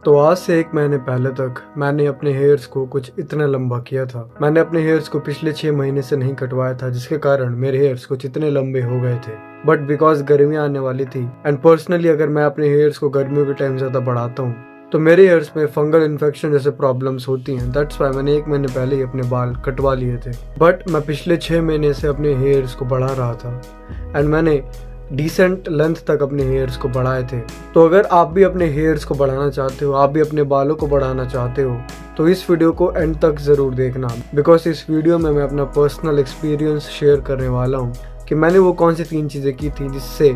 तो आज से 1 महीने पहले तक मैंने अपने हेयर्स को कुछ इतना लंबा किया था। मैंने अपने हेयर्स को पिछले 6 महीने से नहीं कटवाया था, जिसके कारण मेरे हेयर्स कुछ इतने लंबे हो गए थे। बट बिकॉज गर्मियाँ आने वाली थी एंड पर्सनली अगर मैं अपने हेयर्स को गर्मियों के टाइम ज्यादा बढ़ाता हूँ तो मेरे हेयर्स में फंगल इन्फेक्शन जैसे प्रॉब्लम्स होती हैं। दैट्स वाई मैंने 1 महीने पहले ही अपने बाल कटवा लिए थे। बट मैं पिछले 6 महीने से अपने हेयर्स को बढ़ा रहा था एंड मैंने डिसेंट लेंथ तक अपने हेयर्स को बढ़ाए थे। तो अगर आप भी अपने हेयर्स को बढ़ाना चाहते हो, आप भी अपने बालों को बढ़ाना चाहते हो, तो इस वीडियो को एंड तक ज़रूर देखना, बिकॉज इस वीडियो में मैं अपना पर्सनल एक्सपीरियंस शेयर करने वाला हूँ कि मैंने वो कौन सी 3 चीज़ें की थी जिससे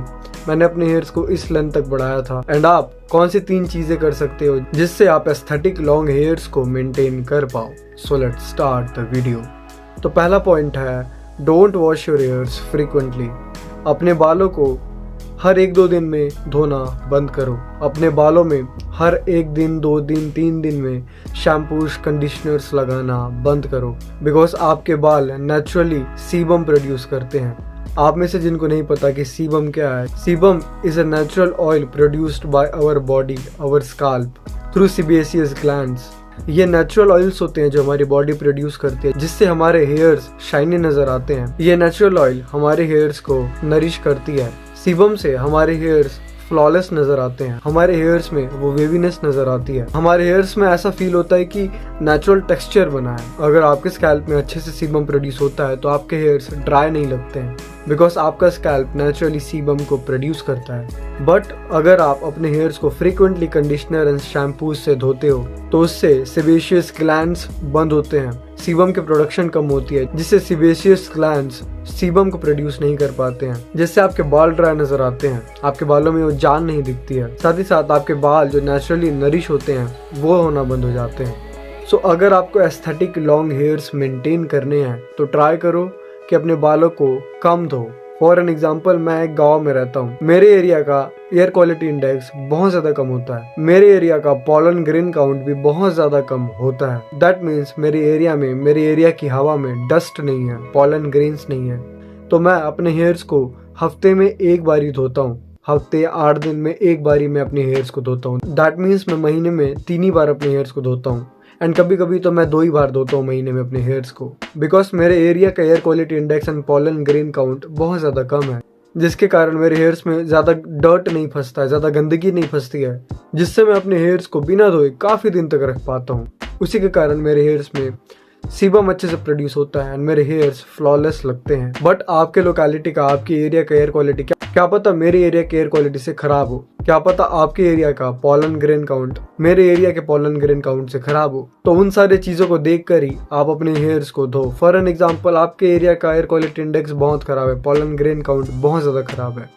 मैंने अपने हेयर्स को इस लेंथ तक बढ़ाया था एंड आप कौन सी 3 चीज़ें कर सकते हो जिससे आप एस्थेटिक लॉन्ग हेयर्स को मेंटेन कर पाओ। So let's start the video. तो पहला पॉइंट है, don't wash your hairs frequently. अपने बालों को हर 1-2 दिन में धोना बंद करो। अपने बालों में हर 1 दिन, 2 दिन, 3 दिन में शैम्पूस, कंडीशनर्स लगाना बंद करो, बिकॉज आपके बाल नेचुरली सीबम प्रोड्यूस करते हैं। आप में से जिनको नहीं पता कि सीबम क्या है, sebum is a natural oil produced by our body, our scalp through sebaceous glands. ये नेचुरल ऑयल्स होते हैं जो हमारी बॉडी प्रोड्यूस करती है, जिससे हमारे हेयर्स शाइनी नजर आते हैं। ये नेचुरल ऑयल हमारे हेयर्स को नरिश करती है। सीबम से हमारे हेयर्स फ्लॉलेस नजर आते हैं, हमारे हेयर्स में वो वेवीनेस नजर आती है, हमारे हेयर्स में ऐसा फील होता है कि नेचुरल टेक्सचर बना है। अगर आपके स्कैल्प में अच्छे से सीबम प्रोड्यूस होता है तो आपके हेयर्स ड्राई नहीं लगते हैं, बिकॉज आपका स्कैल्प नेचुरली सीबम को प्रोड्यूस करता है। बट अगर आप अपने हेयर्स को फ्रीक्वेंटली कंडीशनर एंड शैम्पू से धोते हो तो उससे सेबेशियस ग्लैंड्स बंद होते हैं, सीबम की प्रोडक्शन कम होती है, जिससे सेबेशियस ग्लैंड्स सीबम को प्रोड्यूस नहीं कर पाते हैं, जिससे आपके बाल ड्राई नजर आते हैं, आपके बालों में वो जान नहीं दिखती है। साथ ही साथ आपके बाल जो नेचुरली नरिश होते हैं वो होना बंद हो जाते हैं। सो अगर आपको एस्थेटिक लॉन्ग हेयर्स मेंटेन करने हैं तो ट्राई करो कि अपने बालों को कम धो। फॉर एन एग्जाम्पल, मैं एक गांव में रहता हूँ। मेरे एरिया का एयर क्वालिटी इंडेक्स बहुत ज्यादा कम होता है। मेरे एरिया का पॉलन ग्रेन काउंट भी बहुत ज्यादा कम होता है। दैट मीन्स मेरे एरिया की हवा में डस्ट नहीं है, पॉलन ग्रेन्स नहीं है। तो मैं अपने हेयर्स को हफ्ते में 1 बार धोता हूँ। हफ्ते 8 दिन में 1 बार मैं अपने हेयर्स को धोता हूँ। दैट मीन्स मैं महीने में 3 ही बार अपने हेयर्स को धोता हूँ एंड कभी कभी तो मैं 2 ही बार धोता हूँ महीने में अपने हेयर्स को, बिकॉज मेरे एरिया का air quality index and pollen grain count बहुत ज्यादा कम है, जिसके कारण मेरे हेयर्स में ज्यादा डर्ट नहीं फंसता है, ज्यादा गंदगी नहीं फंसती है, जिससे मैं अपने हेयर्स को बिना धोए काफी दिन तक रख पाता हूँ। उसी के कारण मेरे हेयर्स में सीबम अच्छे से प्रोड्यूस होता है एंड मेरे हेयर्स फ्लॉलेस लगते हैं। बट आपके लोकेलिटी का, आपके एरिया का एयर क्वालिटी क्या पता मेरे एरिया के एयर क्वालिटी से खराब हो, क्या पता आपके एरिया का पॉलन ग्रेन काउंट मेरे एरिया के पॉलन ग्रेन काउंट से खराब हो। तो उन सारी चीजों को देखकर ही आप अपने हेयर्स को धो। फॉर एन एग्जांपल, आपके एरिया का एयर क्वालिटी इंडेक्स बहुत खराब है, पॉलन ग्रेन काउंट बहुत ज्यादा खराब है,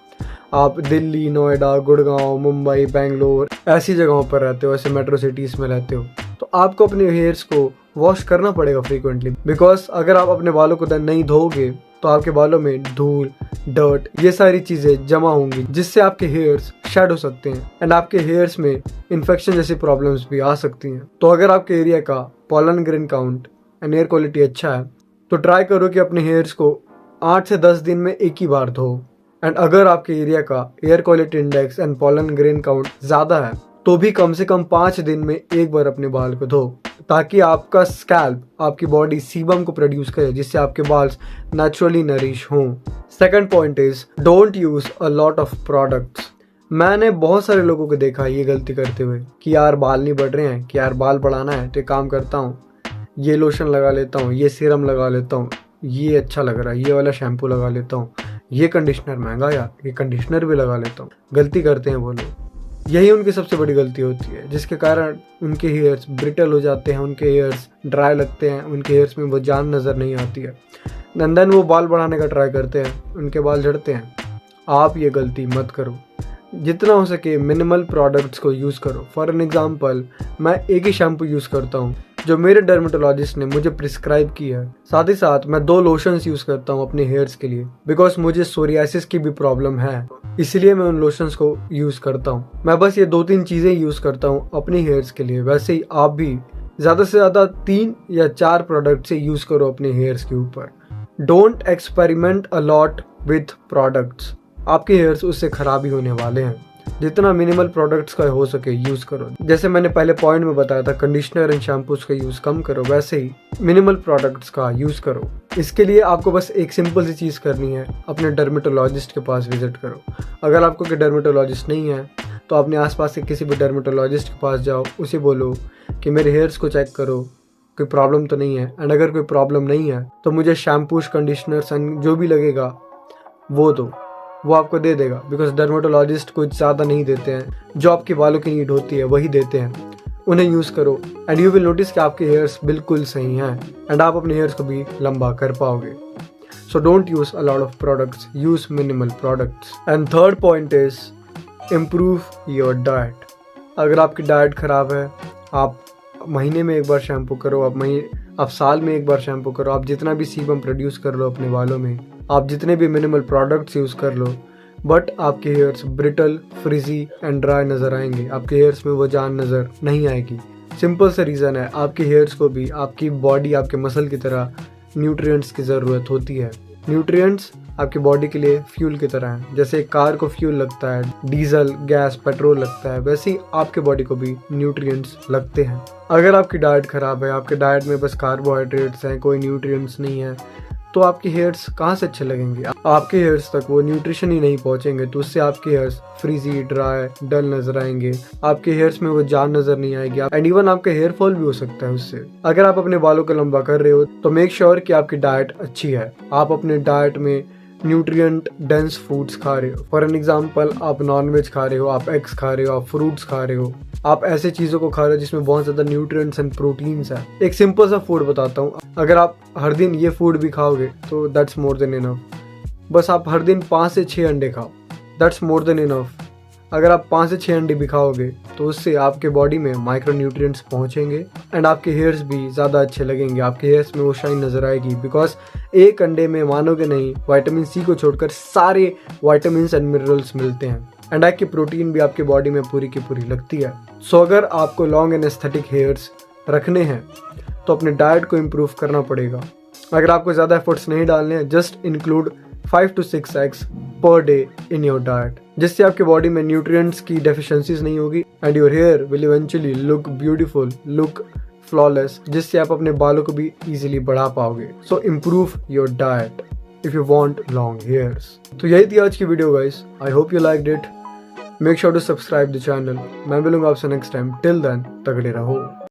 आप दिल्ली, नोएडा, गुड़गांव, मुंबई, बेंगलोर ऐसी जगहों पर रहते हो, ऐसे मेट्रो सिटीज में रहते हो, तो आपको अपने हेयर्स को वॉश करना पड़ेगा फ्रीक्वेंटली, बिकॉज अगर आप अपने बालों को नहीं धोगे तो आपके बालों में धूल, डर्ट, ये सारी चीजें जमा होंगी, जिससे आपके हेयर्स शेड हो सकते हैं एंड आपके हेयर्स में इन्फेक्शन जैसी प्रॉब्लम्स भी आ सकती हैं। तो अगर आपके एरिया का pollen grain count and air quality अच्छा है तो ट्राई करो कि अपने हेयर्स को 8 से 10 दिन में 1 ही बार धो। एंड अगर आपके एरिया का air quality index and pollen grain count ज्यादा है तो भी कम से कम 5 दिन में 1 बार अपने बाल को धो, ताकि आपका स्कैल्प, आपकी बॉडी सीबम को प्रोड्यूस करे, जिससे आपके बाल नेचुरली नरिश हों। Second point is, don't use a lot of products. मैंने बहुत सारे लोगों को देखा ये गलती करते हुए कि यार बाल नहीं बढ़ रहे हैं, कि यार बाल बढ़ाना है तो एक काम करता हूँ, ये लोशन लगा लेता हूँ, ये सीरम लगा लेता हूँ, ये अच्छा लग रहा है, ये वाला शैम्पू लगा लेता हूँ, ये कंडीशनर महंगा यार, ये कंडीशनर भी लगा लेता हूँ। गलती करते हैं वो लोग, यही उनकी सबसे बड़ी गलती होती है, जिसके कारण उनके हेयर्स ब्रिटल हो जाते हैं, उनके हेयर्स ड्राई लगते हैं, उनके हेयर्स में वो जान नज़र नहीं आती है। देन वो बाल बढ़ाने का ट्राई करते हैं, उनके बाल झड़ते हैं। आप ये गलती मत करो, जितना हो सके मिनिमल प्रोडक्ट्स को यूज़ करो। फॉर एन एग्जाम्पल, मैं एक ही शैम्पू यूज़ करता हूँ जो मेरे डर्मेटोलॉजिस्ट ने मुझे प्रिस्क्राइब किया है। साथ ही साथ मैं 2 लोशंस यूज़ करता हूँ अपने हेयर्स के लिए, बिकॉज मुझे सोरियासिस की भी प्रॉब्लम है, इसलिए मैं उन लोशंस को यूज़ करता हूँ। मैं बस ये 2-3 चीज़ें यूज़ करता हूँ अपने हेयर्स के लिए। वैसे ही आप भी ज़्यादा से ज़्यादा 3 या 4 प्रोडक्ट से यूज़ करो अपने हेयर्स के ऊपर। Don't experiment a lot with products, आपके हेयर्स उससे खराब ही होने वाले हैं। जितना मिनिमल प्रोडक्ट्स का हो सके यूज़ करो। जैसे मैंने पहले पॉइंट में बताया था कंडीशनर एंड शैम्पूज का यूज़ कम करो, वैसे ही मिनिमल प्रोडक्ट्स का यूज़ करो। इसके लिए आपको बस एक सिंपल सी चीज़ करनी है, अपने डर्मेटोलॉजिस्ट के पास विजिट करो। अगर आपको कोई डर्मेटोलॉजिस्ट नहीं है तो अपने आसपास के किसी भी डर्मेटोलॉजिस्ट के पास जाओ, उसे बोलो कि मेरे हेयर्स को चेक करो, कोई प्रॉब्लम तो नहीं है। एंड अगर कोई प्रॉब्लम नहीं है तो मुझे शैम्पूज, कंडीशनर्स एंड जो भी लगेगा वो दो, वो आपको दे देगा। बिकॉज डर्मेटोलॉजिस्ट कुछ ज़्यादा नहीं देते हैं, जो आपके बालों की नीड होती है वही देते हैं। उन्हें यूज़ करो एंड यू विल नोटिस कि आपके हेयर्स बिल्कुल सही हैं एंड आप अपने हेयर्स को भी लंबा कर पाओगे। So don't use a lot of products, use minimal products. And third point is improve your diet. अगर आपकी डाइट ख़राब है, आप महीने में एक बार शैम्पू करो, आप साल में एक बार शैम्पू करो, आप जितना भी सीबम प्रोड्यूस कर लो अपने बालों में, आप जितने भी मिनिमल प्रोडक्ट्स यूज़ कर लो, बट आपके हेयर्स ब्रिटल, फ्रिजी एंड ड्राई नज़र आएंगे। आपके हेयर्स में वो जान नज़र नहीं आएगी। सिंपल सा रीज़न है, आपके हेयर्स को भी आपकी बॉडी, आपके मसल की तरह न्यूट्रिएंट्स की ज़रूरत होती है। न्यूट्रिएंट्स आपकी बॉडी के लिए फ्यूल की तरह है। जैसे एक कार को फ्यूल लगता है, डीजल, गैस, पेट्रोल लगता है, वैसे ही आपके बॉडी को भी न्यूट्रिएंट्स लगते हैं। अगर आपकी डाइट ख़राब है, आपके डाइट में बस कार्बोहाइड्रेट्स हैं, कोई न्यूट्रिएंट्स नहीं है, तो आपके हेयर्स कहाँ से अच्छे लगेंगे? आपके हेयर्स तक वो न्यूट्रिशन ही नहीं पहुँचेंगे, तो उससे आपके हेयर्स फ्रीजी, ड्राई, डल नजर आएंगे। आपके हेयर्स में वो जान नजर नहीं आएगी एंड इवन आपका हेयर फॉल भी हो सकता है उससे। अगर आप अपने बालों को लंबा कर रहे हो तो मेक श्योर कि आपकी डाइट अच्छी है। आप अपने डाइट में न्यूट्रिएंट डेंस फूड्स खा रहे हो। फॉर एन एग्जाम्पल, आप नॉनवेज खा रहे हो, आप एग्स खा रहे हो, आप फ्रूट्स खा रहे हो, आप ऐसे चीज़ों को खा रहे हो जिसमें बहुत ज़्यादा न्यूट्रिएंट्स एंड प्रोटीन्स है। एक सिंपल सा फूड बताता हूँ, अगर आप हर दिन ये फूड भी खाओगे तो दैट्स मोर देन इनफ। बस आप हर दिन 5 से 6 अंडे खाओ, दैट्स मोर देन इनफ। अगर आप 5 से 6 अंडे भी खाओगे तो उससे आपके बॉडी में माइक्रो न्यूट्रिएंट्स पहुँचेंगे एंड आपके हेयर्स भी ज़्यादा अच्छे लगेंगे। आपके हेयर्स में वो शाइन नज़र आएगी बिकॉज एक अंडे में, मानोगे नहीं, विटामिन सी को छोड़कर सारे विटामिन एंड मिनरल्स मिलते हैं एंड एग की प्रोटीन भी आपकी बॉडी में पूरी की पूरी लगती है। सो अगर आपको लॉन्ग एंड एस्थेटिक हेयर्स रखने हैं तो अपने डाइट को इम्प्रूव करना पड़ेगा। अगर आपको ज़्यादा एफर्ट्स नहीं डालने हैं, just include 5 to 6 eggs per day in your diet, जिससे आपके बॉडी में न्यूट्रिएंट्स की डेफिशिएंसीज नहीं होगी and your hair will eventually look beautiful, look flawless, जिससे आप अपने बालों को भी इजीली बढ़ा पाओगे। So improve your diet if you want long hairs. तो यही थी आज की video guys, I hope you liked it. Make sure to subscribe the channel. मैं मिलूंगा आपसे नेक्स्ट टाइम। टिल देन तगड़े रहो।